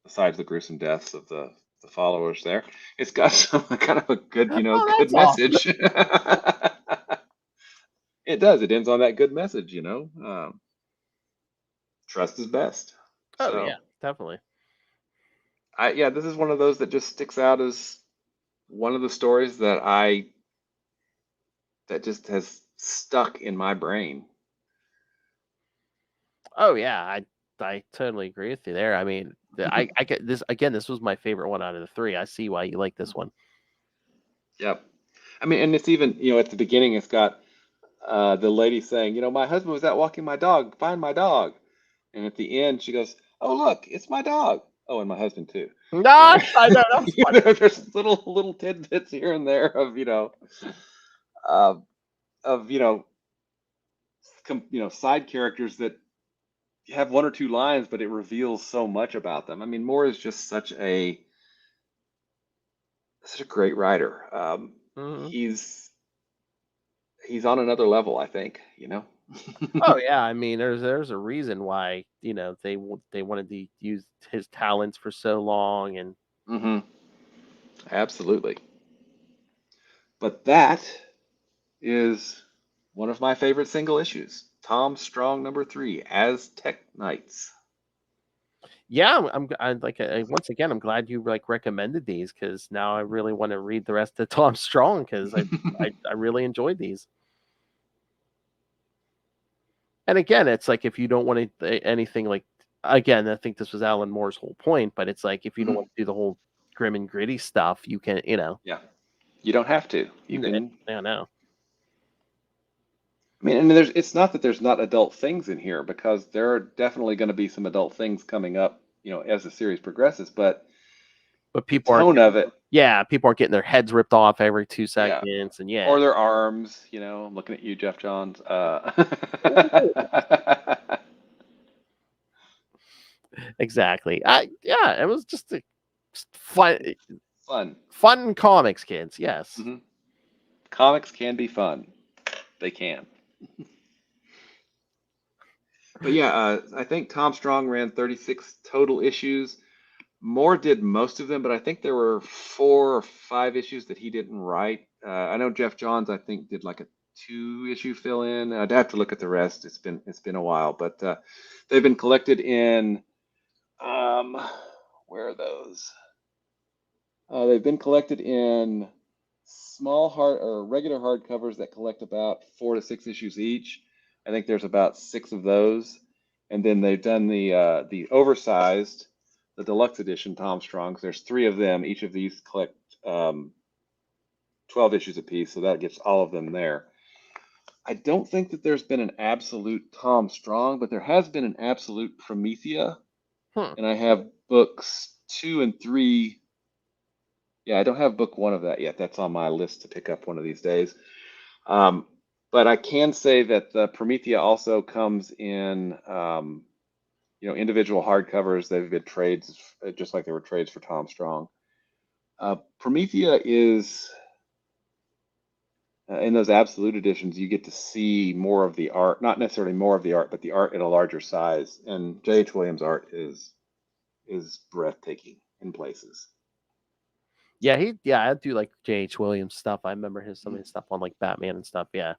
Speaker 3: besides the gruesome deaths of the followers there, it's got some kind of a good, good message. It does. It ends on that good message, trust is best.
Speaker 1: Oh
Speaker 3: So,
Speaker 1: yeah, definitely.
Speaker 3: this is one of those that just sticks out as one of the stories that just has stuck in my brain.
Speaker 1: Oh yeah, I totally agree with you there. I mean, I get this again. This was my favorite one out of the three. I see why you like this one.
Speaker 3: Yep. I mean, and it's even, at the beginning, it's got the lady saying, my husband was out walking my dog. Find my dog. And at the end, she goes, oh, look, it's my dog. Oh, and my husband too.
Speaker 1: I know that's funny.
Speaker 3: There's little tidbits here and there of, side characters that have one or two lines, but it reveals so much about them. I mean, Moore is just such a great writer. He's on another level, I think.
Speaker 1: Oh yeah, I mean, there's a reason why they wanted to use his talents for so long, and
Speaker 3: Absolutely. But that is one of my favorite single issues. Tom Strong #3, Aztec Knights.
Speaker 1: Yeah, once again, I'm glad you like recommended these because now I really want to read the rest of Tom Strong because I really enjoyed these. And again, it's like if you don't want anything like, again, I think this was Alan Moore's whole point, but it's like if you don't want to do the whole grim and gritty stuff, you can,
Speaker 3: Yeah. You don't have to. You can.
Speaker 1: No.
Speaker 3: I mean, and it's not that there's not adult things in here because there are definitely going to be some adult things coming up, as the series progresses. But
Speaker 1: But
Speaker 3: the
Speaker 1: people aren't,
Speaker 3: tone of it,
Speaker 1: people aren't getting their heads ripped off every 2
Speaker 3: yeah,
Speaker 1: seconds, and
Speaker 3: or their arms. I'm looking at you, Jeff Johns.
Speaker 1: exactly. It was just
Speaker 3: Fun.
Speaker 1: fun comics, kids. Yes.
Speaker 3: hmm Comics can be fun. They can. But yeah, I think Tom Strong ran 36 total issues. Moore did most of them, but I think there were 4 or 5 issues that he didn't write. I know Jeff Johns, I think, did like a 2-issue fill in. I'd have to look at the rest. It's been a while, but they've been collected in where are those? They've been collected in small hard or regular hardcovers that collect about 4 to 6 issues each. I think there's about 6 of those, and then they've done the oversized, the deluxe edition Tom Strong's. There's 3 of them. Each of these collect 12 issues apiece, so that gets all of them there. I don't think that there's been an absolute Tom Strong, but there has been an absolute Promethea, and I have books 2 and 3. Yeah, I don't have book 1 of that yet. That's on my list to pick up one of these days. But I can say that the Promethea also comes in, individual hardcovers. They've been trades, just like there were trades for Tom Strong. Promethea is, in those absolute editions, you get to see more of the art, not necessarily more of the art, but the art in a larger size. And J.H. Williams' art is breathtaking in places.
Speaker 1: Yeah, I do like J.H. Williams stuff. I remember some of his stuff on like Batman and stuff. Yeah.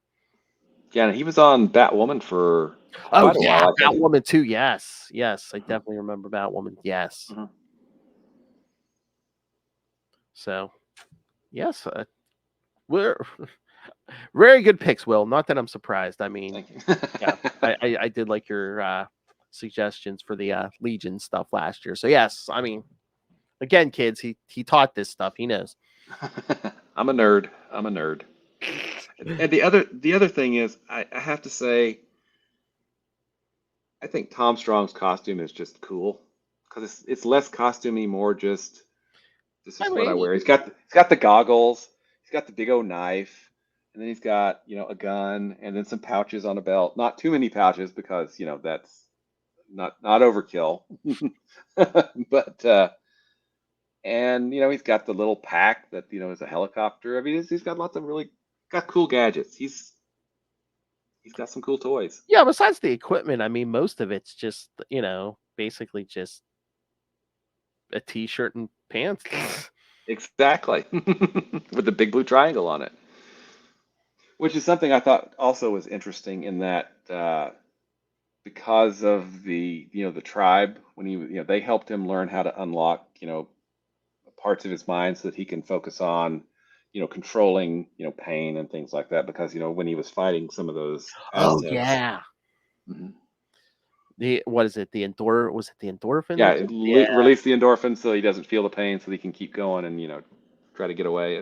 Speaker 3: Yeah, and he was on Batwoman for quite a while, I think.
Speaker 1: Batwoman too. Yes, I definitely remember Batwoman. Yes.
Speaker 3: Mm-hmm.
Speaker 1: So, yes, we're very good picks, Will. Not that I'm surprised. I mean,
Speaker 3: Thank you.
Speaker 1: yeah, I did like your suggestions for the Legion stuff last year. So yes, I mean, again, kids, he taught this stuff. He knows.
Speaker 3: I'm a nerd. And the other thing is, I have to say, I think Tom Strong's costume is just cool because it's less costumey, more just this is what I wear. He's got the goggles, he's got the big old knife, and then he's got a gun, and then some pouches on a belt. Not too many pouches because that's not overkill, but and he's got the little pack that is a helicopter. I mean, he's got lots of really cool gadgets. He's got some cool toys.
Speaker 1: Yeah, besides the equipment, I mean, most of it's just basically just a t-shirt and pants.
Speaker 3: Exactly, with the big blue triangle on it, which is something I thought also was interesting in that because of the the tribe, when he they helped him learn how to unlock parts of his mind so that he can focus on controlling pain and things like that, because when he was fighting some of those Aztecs.
Speaker 1: Oh yeah.
Speaker 3: Mhm.
Speaker 1: What is it? Was it the endorphin?
Speaker 3: Yeah, release the endorphin so he doesn't feel the pain, so he can keep going and try to get away.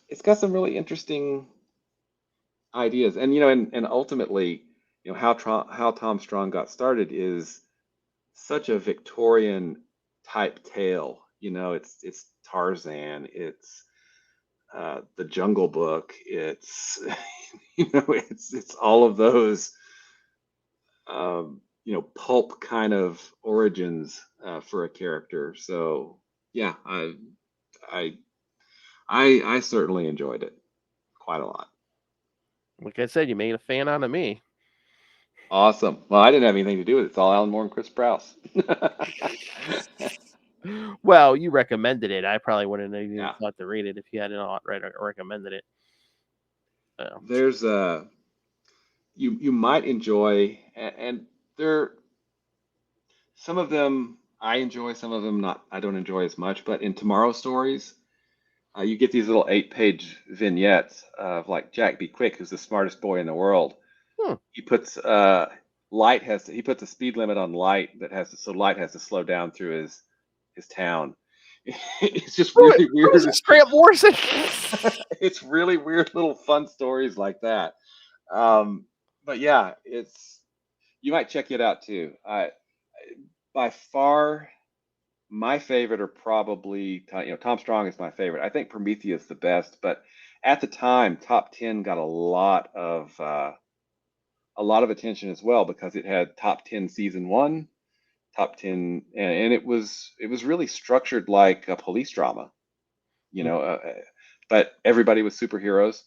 Speaker 3: It's got some really interesting ideas, and and ultimately how Tom Strong got started is such a Victorian type tale. It's Tarzan, it's the Jungle Book, it's it's all of those pulp kind of origins for a character. So yeah, I I certainly enjoyed it quite a lot.
Speaker 1: Like I said, you made a fan out of me.
Speaker 3: Awesome. Well, I didn't have anything to do with it. It's all Alan Moore and Chris Sprouse.
Speaker 1: Well, you recommended it. I probably wouldn't have even
Speaker 3: Yeah.
Speaker 1: thought to read it if you had not recommended it.
Speaker 3: There's you might enjoy, and some of them I enjoy, some of them not. I don't enjoy as much. But in Tomorrow Stories, you get these little 8-page vignettes of like Jack Be Quick, who's the smartest boy in the world.
Speaker 1: Hmm.
Speaker 3: He puts he puts a speed limit on light that has to, so light has to slow down through his town. It's just really weird.
Speaker 1: Scram Morrison.
Speaker 3: It's really weird little fun stories like that. But yeah, you might check it out too. By far, my favorite are probably Tom Strong is my favorite. I think Promethea is the best, but at the time, Top 10 got a lot of attention as well because it had Top 10 season one, Top 10, and it was really structured like a police drama, you know, but everybody was superheroes,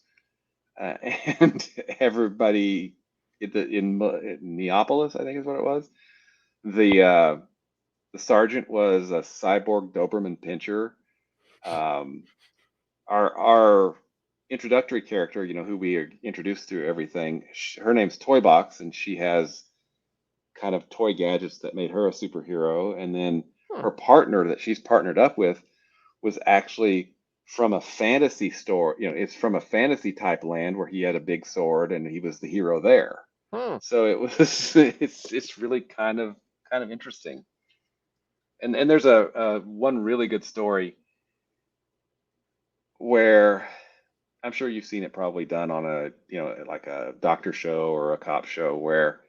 Speaker 3: and everybody in Neapolis, I think is what it was. The sergeant was a cyborg Doberman Pinscher. Our introductory character, who we are introduced through everything, her name's Toybox, and she has kind of toy gadgets that made her a superhero. And then her partner that she's partnered up with was actually from a fantasy store. It's from a fantasy type land where he had a big sword and he was the hero there. So it's really kind of interesting. And there's a one really good story where I'm sure you've seen it probably done on like a doctor show or a cop show where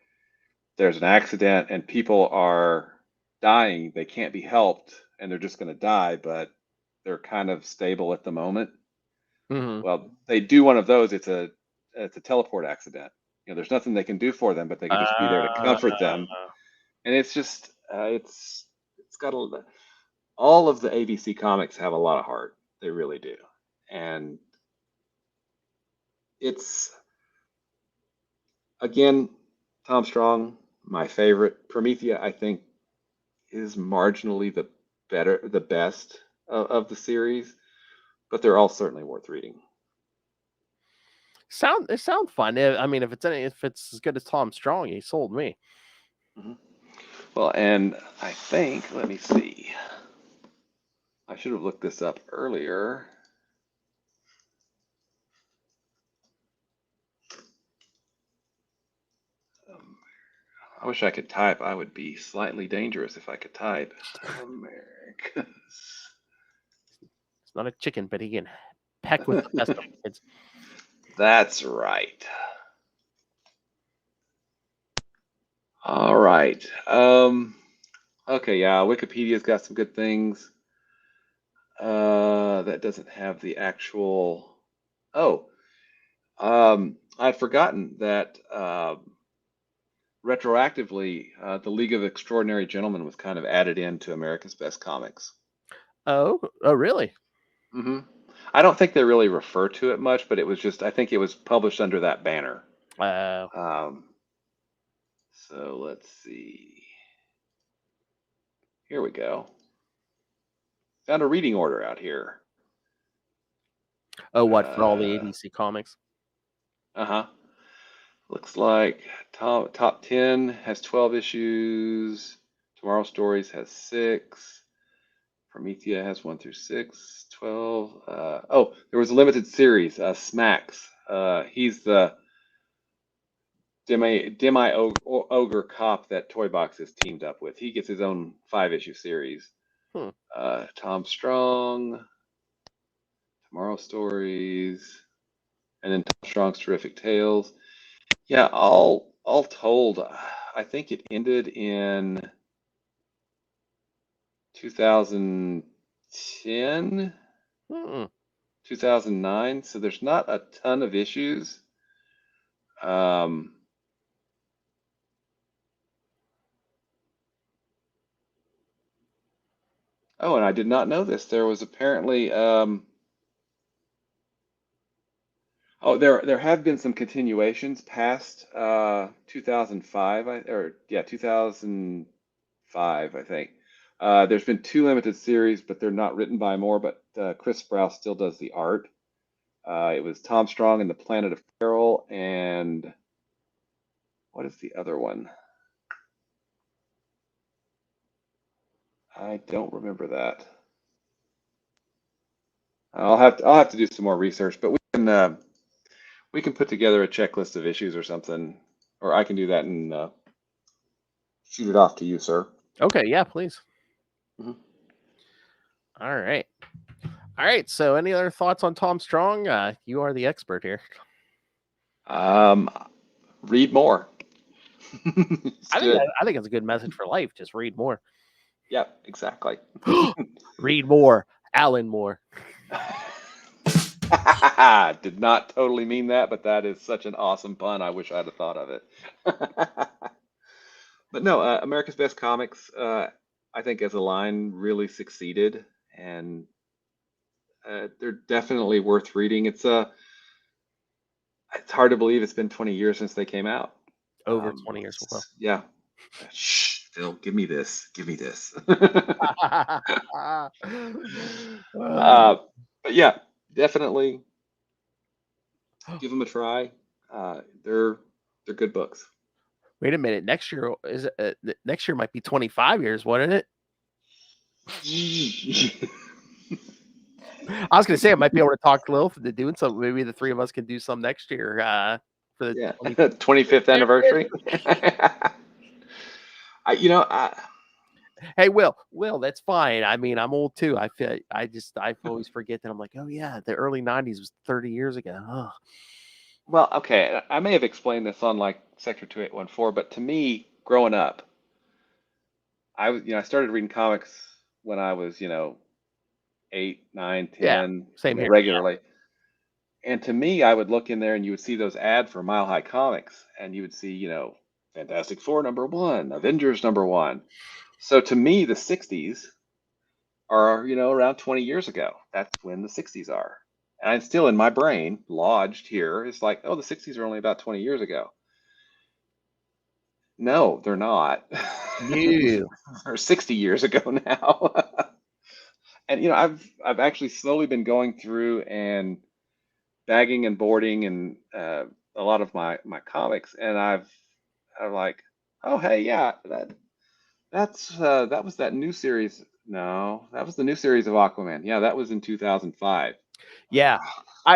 Speaker 3: there's an accident and people are dying. They can't be helped and they're just going to die, but they're kind of stable at the moment.
Speaker 1: Mm-hmm.
Speaker 3: Well, they do one of those. It's a teleport accident. There's nothing they can do for them, but they can just be there to comfort them. And it's just it's got all of the ABC comics have a lot of heart. They really do. And it's, again, Tom Strong, my favorite. Promethea, I think, is marginally the best of the series, but they're all certainly worth reading.
Speaker 1: It sound fun. I mean, if it's as good as Tom Strong, he sold me.
Speaker 3: Mm-hmm. Well, and I think, let me see. I should have looked this up earlier. I wish I could type. I would be slightly dangerous if I could type. Americas.
Speaker 1: It's not a chicken, but he can peck with the best of kids.
Speaker 3: That's right. All right. Okay, yeah, Wikipedia's got some good things. That doesn't have the actual. Oh, I'd forgotten that retroactively, the League of Extraordinary Gentlemen was kind of added into America's Best Comics.
Speaker 1: Oh, really?
Speaker 3: Mm-hmm. I don't think they really refer to it much, but it was I think it was published under that banner. So let's see. Here we go. Found a reading order out here.
Speaker 1: Oh, what, for all the ABC comics?
Speaker 3: Uh-huh. Looks like top 10 has 12 issues. Tomorrow Stories has 6. Promethea has 1 through 6, 12. There was a limited series, Smacks. He's the demi ogre cop that Toybox is teamed up with. He gets his own 5-issue series. Tom Strong, Tomorrow Stories, and then Tom Strong's Terrific Tales. Yeah, all told, I think it ended in 2010, 2009. So there's not a ton of issues. Oh, and I did not know this. There was apparently there have been some continuations past 2005, 2005, I think. There's been 2 limited series, but they're not written by Moore, but Chris Sprouse still does the art. It was Tom Strong and the Planet of Peril, and what is the other one? I don't remember that. I'll have to do some more research, but we can put together a checklist of issues or something, or I can do that and shoot it off to you, sir.
Speaker 1: Okay, yeah, please.
Speaker 3: Mhm.
Speaker 1: All right. All right. So, any other thoughts on Tom Strong? You are the expert here.
Speaker 3: Read more. It's
Speaker 1: I think
Speaker 3: good.
Speaker 1: I think it's a good message for life. Just read more.
Speaker 3: Yep, exactly.
Speaker 1: Read more. Alan Moore.
Speaker 3: Did not totally mean that, but that is such an awesome pun. I wish I'd have thought of it. But no, America's Best Comics, I think as a line really succeeded, and they're definitely worth reading. It's hard to believe it's been 20 years since they came out.
Speaker 1: Over 20 years. Well.
Speaker 3: Yeah. Shh, Phil, give me this. Give me this. But yeah, definitely give them a try. They're good books.
Speaker 1: Wait a minute. Next year next year might be 25 years, wouldn't it? I was gonna say I might be able to talk Lilith into doing something. Maybe the three of us can do some next year for the
Speaker 3: Yeah,
Speaker 1: 25th
Speaker 3: 25th anniversary.
Speaker 1: Hey, Will, that's fine. I mean, I'm old too. I always forget that. I'm like, oh yeah, the early 90s was 30 years ago. Oh.
Speaker 3: Well, okay, I may have explained this on like Sector 2814, but to me, growing up, I started reading comics when I was, 8, 9,
Speaker 1: Yeah,
Speaker 3: 10,
Speaker 1: same here.
Speaker 3: regularly. And to me, I would look in there and you would see those ads for Mile High Comics, and you would see, Fantastic Four #1, Avengers #1. So to me, the 60s are, around 20 years ago. That's when the 60s are. And I'm still in my brain, lodged here. It's like, oh, the 60s are only about 20 years ago. No, they're not.
Speaker 1: No.
Speaker 3: They're 60 years ago now. And I've actually slowly been going through and bagging and boarding and a lot of my comics, and I'm like, oh hey, yeah, that was that new series. No, that was the new series of Aquaman. Yeah, that was in 2005.
Speaker 1: Yeah.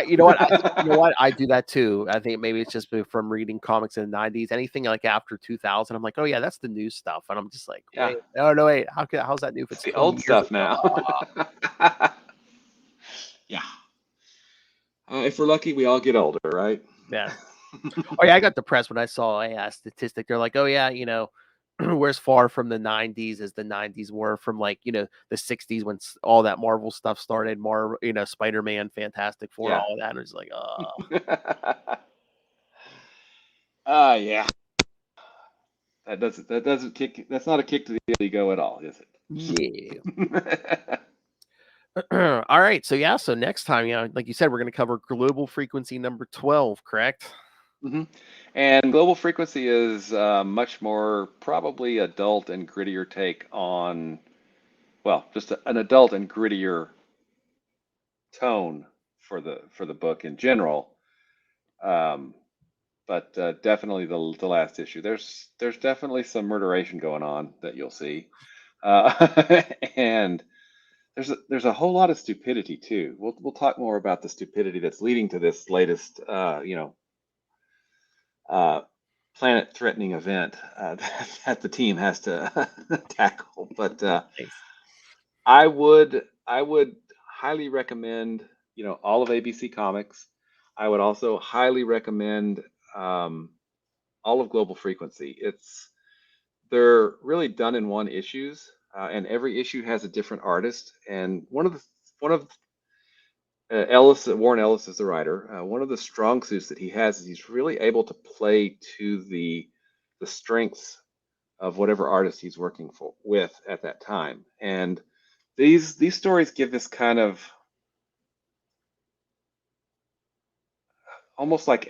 Speaker 1: You know what? I do that too. I think maybe it's just from reading comics in the 90s. Anything like after 2000, I'm like, oh yeah, that's the new stuff. And I'm just like,
Speaker 3: Yeah,
Speaker 1: wait, no, wait. How's that new if
Speaker 3: it's
Speaker 1: it's
Speaker 3: the
Speaker 1: 20
Speaker 3: old
Speaker 1: years
Speaker 3: stuff
Speaker 1: ago?
Speaker 3: now. Yeah. If we're lucky, we all get older, right?
Speaker 1: Yeah. Oh yeah, I got depressed when I saw a statistic. They're like, oh yeah, we're as far from the 90s as the 90s were from the 60s when all that Marvel stuff started. More, Spider-Man, Fantastic Four,
Speaker 3: Yeah.
Speaker 1: all that. And it's like, oh.
Speaker 3: Yeah. That doesn't kick. That's not a kick to the ego at all, is it?
Speaker 1: Yeah. All right. So next time, like you said, we're going to cover global frequency number 12, correct?
Speaker 3: Hmm. And global frequency is much more probably adult and grittier take on, well, just an adult and grittier tone for the book in general. But definitely the last issue. There's definitely some murderation going on that you'll see, and there's a whole lot of stupidity too. We'll talk more about the stupidity that's leading to this latest uh, planet-threatening event that the team has to tackle. But
Speaker 1: Nice.
Speaker 3: I would highly recommend all of ABC Comics. I would also highly recommend all of Global Frequency. They're really done in one issues, and every issue has a different artist. And one of Warren Ellis is the writer. One of the strong suits that he has is he's really able to play to the strengths of whatever artist he's working with at that time. And these stories give this kind of almost like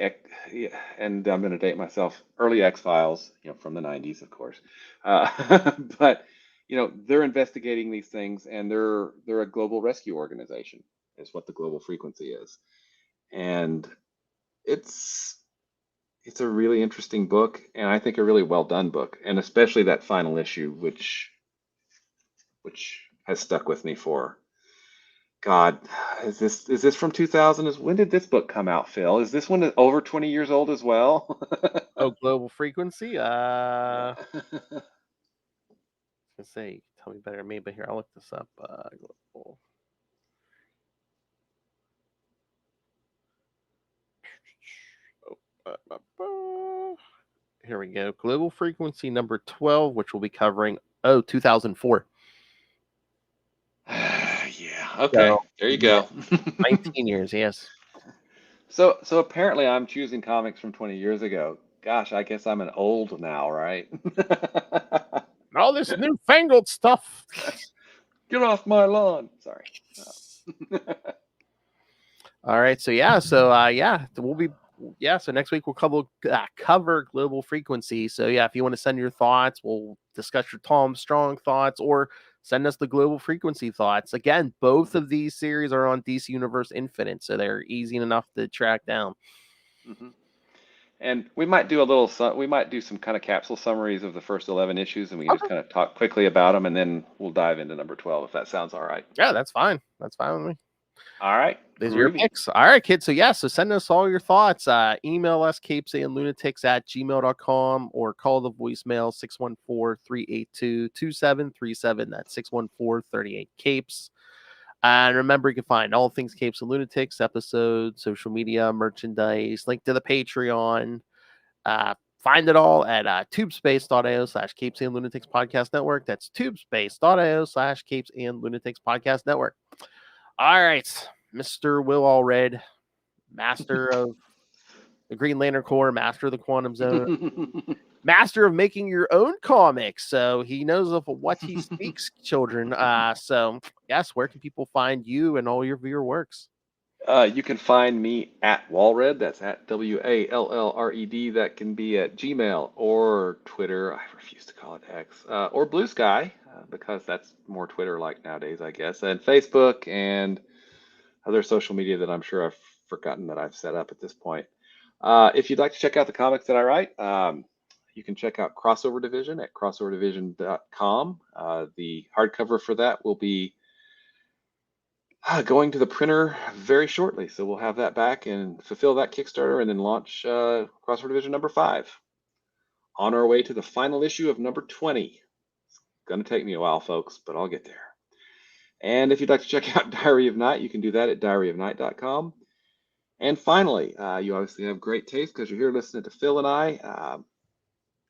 Speaker 3: yeah, and I'm going to date myself, early X-Files, from the 90s, of course. But they're investigating these things, and they're a global rescue organization, is what the Global Frequency is. And it's a really interesting book, and I think a really well done book, and especially that final issue, which which has stuck with me for God. Is this from 2000? When did this book come out, Phil? Is this one over 20 years old as well?
Speaker 1: Oh, Global Frequency.
Speaker 3: Yeah.
Speaker 1: Let's say, tell me better than me, but here I'll look this up. Global. Here we go. Global Frequency number 12, which we'll be covering. 2004.
Speaker 3: Yeah. Okay.
Speaker 1: So,
Speaker 3: There you
Speaker 1: yeah,
Speaker 3: go.
Speaker 1: 19 years. Yes.
Speaker 3: So apparently I'm choosing comics from 20 years ago. Gosh, I guess I'm an old now, right?
Speaker 1: All this newfangled stuff.
Speaker 3: Get off my lawn. Sorry.
Speaker 1: All right. So yeah. We'll be. Yeah. So next week we'll cover Global Frequency. So yeah, if you want to send your thoughts, we'll discuss your Tom Strong thoughts, or send us the Global Frequency thoughts. Again, both of these series are on DC Universe Infinite, so they're easy enough to track down.
Speaker 3: Mm-hmm. And we might do some kind of capsule summaries of the first 11 issues, and we can just kind of talk quickly about them, and then we'll dive into number 12 if that sounds all right.
Speaker 1: Yeah, that's fine. That's fine with me.
Speaker 3: All right.
Speaker 1: These are your picks. All right, kids. So so send us all your thoughts. Email us CapesandLunatics@gmail.com, or call the voicemail 614-382-2737. That's 614-38-CAPES. And remember, you can find all things Capes and Lunatics, episodes, social media, merchandise, link to the Patreon. Find it all at tubespace.io/Capes and Lunatics Podcast Network. That's tubespace.io/Capes and Lunatics Podcast Network. All right, Mr. Will Allred, master of the Green Lantern Corps, master of the Quantum Zone, master of making your own comics. So he knows of what he speaks, children. So yes, where can people find you and all of your works?
Speaker 3: You can find me at Walred. That's at WALLRED. That can be at Gmail or Twitter. I refuse to call it X, or Blue Sky, because that's more Twitter-like nowadays, I guess, and Facebook and other social media that I'm sure I've forgotten that I've set up at this point. If you'd like to check out the comics that I write, you can check out Crossover Division at crossoverdivision.com. The hardcover for that will be going to the printer very shortly, so we'll have that back and fulfill that Kickstarter, and then launch Crossover Division number 5. On our way to the final issue of number 20. It's going to take me a while, folks, but I'll get there. And if you'd like to check out Diary of Night, you can do that at diaryofnight.com. And finally, you obviously have great taste because you're here listening to Phil and I.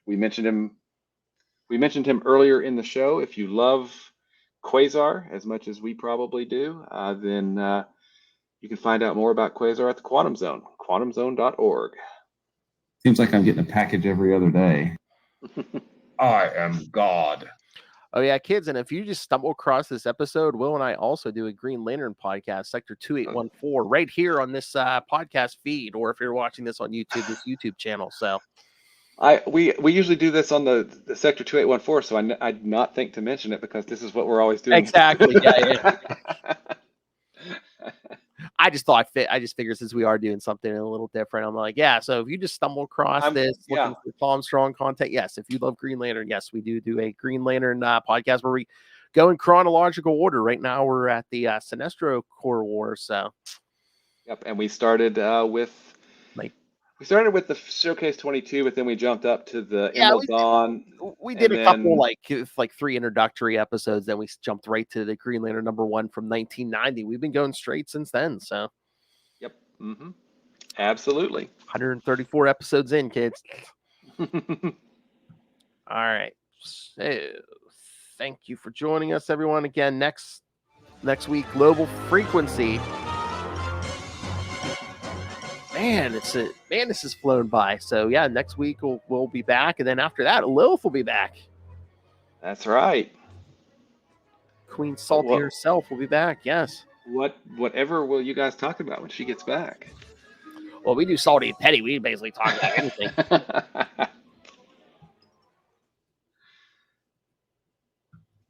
Speaker 3: We mentioned him earlier in the show. If you love Quasar as much as we probably do, then you can find out more about Quasar at the Quantum Zone, quantumzone.org.
Speaker 5: Seems like I'm getting a package every other day. I am God.
Speaker 1: Oh yeah, kids, and if you just stumble across this episode, Will and I also do a Green Lantern podcast, Sector 2814, right here on this podcast feed, or if you're watching this on YouTube, this YouTube channel. So
Speaker 3: we usually do this on the Sector 2814, so I did not think to mention it because this is what we're always doing.
Speaker 1: Exactly. Yeah. I just figured since we are doing something a little different, I'm like, yeah. So if you just stumble across this, looking for Tom Strong content, yes. If you love Green Lantern, yes, we do a Green Lantern podcast where we go in chronological order. Right now, we're at the Sinestro Corps War. So,
Speaker 3: yep. And we started with the Showcase 22, but then we jumped up to the Emerald Dawn.
Speaker 1: We did a couple like 3 introductory episodes. Then we jumped right to the Green Lantern number 1 from 1990. We've been going straight since then. So,
Speaker 3: yep, absolutely.
Speaker 1: 134 episodes in, kids. All right. So, thank you for joining us, everyone. Again, next week, Global Frequency. Man, this has flown by. So yeah, next week we'll be back, and then after that, Lilith will be back.
Speaker 3: That's right.
Speaker 1: Queen Salty herself will be back. Yes.
Speaker 3: Whatever will you guys talk about when she gets back?
Speaker 1: Well, we do Salty and Petty. We basically talk about anything.